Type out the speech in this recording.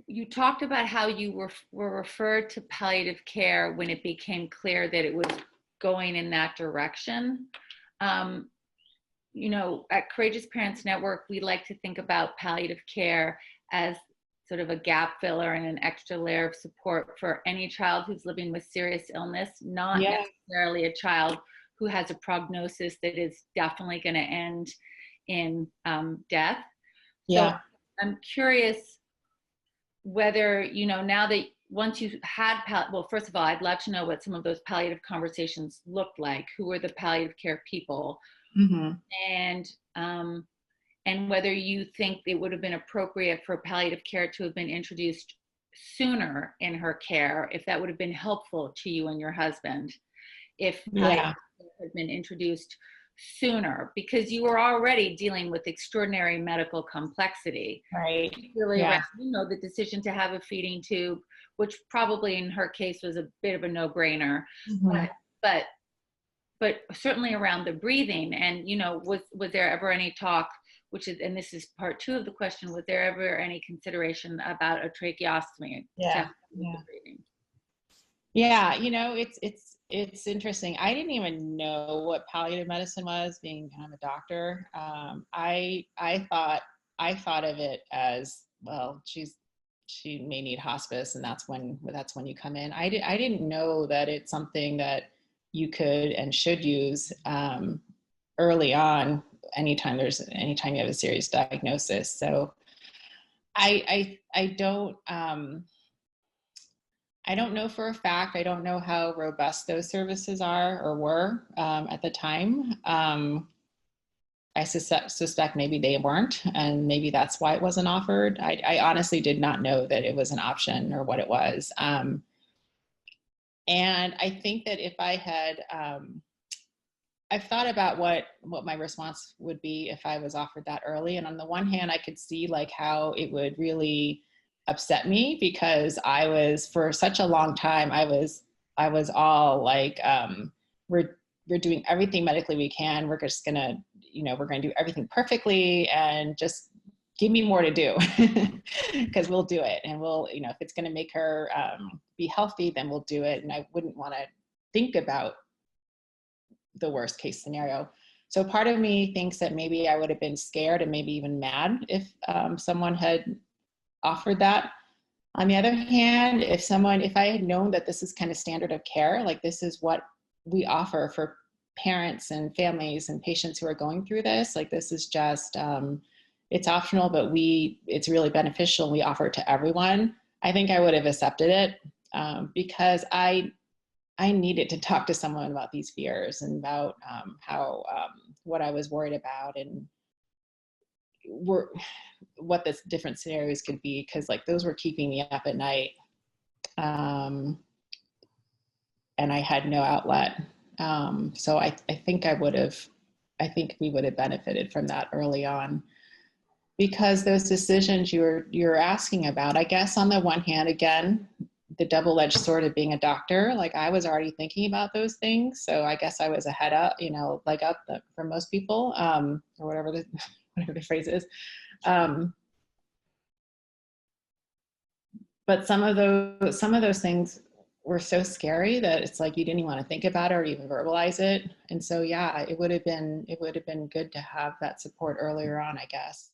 you talked about how you were referred to palliative care when it became clear that it was going in that direction. Um, at Courageous Parents Network, we like to think about palliative care as sort of a gap filler and an extra layer of support for any child who's living with serious illness, not Yeah. necessarily a child who has a prognosis that is definitely going to end in death. So Yeah. I'm curious whether, now that once you had, well, first of all, I'd love to know what some of those palliative conversations looked like. Who were the palliative care people? Mm-hmm. And whether you think it would have been appropriate for palliative care to have been introduced sooner in her care, if that would have been helpful to you and your husband, if palliative Yeah. care had been introduced sooner, because you were already dealing with extraordinary medical complexity, Right. really around, Yeah. the decision to have a feeding tube, which probably in her case was a bit of a no-brainer, Mm-hmm. but but certainly around the breathing. And was there ever any talk, and this is part two of the question, was there ever any consideration about a tracheostomy to Yeah. help with the Yeah. breathing? Yeah. It's interesting. I didn't even know what palliative medicine was, being kind of a doctor. I thought of it as, well, she may need hospice, and that's when you come in. I didn't know that it's something that you could and should use early on, anytime you have a serious diagnosis. So I don't know for a fact. I don't know how robust those services are or were at the time. I suspect maybe they weren't, and maybe that's why it wasn't offered. I honestly did not know that it was an option or what it was. And I think that if I had, I've thought about what my response would be if I was offered that early. And on the one hand, I could see like how it would really upset me, because I was, for such a long time, I was all like, we're doing everything medically we can. We're just gonna, we're gonna do everything perfectly, and just give me more to do, because we'll do it. And we'll, if it's gonna make her be healthy, then we'll do it. And I wouldn't want to think about the worst case scenario. So part of me thinks that maybe I would have been scared and maybe even mad if someone had offered that. On the other hand, if I had known that this is kind of standard of care, like this is what we offer for parents and families and patients who are going through this, like this is just, it's optional, but it's really beneficial. We offer it to everyone. I think I would have accepted it because I needed to talk to someone about these fears and about how what I was worried about, and what the different scenarios could be, because like those were keeping me up at night, and I had no outlet. So I think we would have benefited from that early on, because those decisions you're asking about, I guess on the one hand, again, the double-edged sword of being a doctor, like I was already thinking about those things. So I guess I was ahead up, leg up for most people, or whatever the phrase is. But some of those things were so scary that it's like you didn't even want to think about it or even verbalize it. And so, yeah, it would have been good to have that support earlier on, I guess.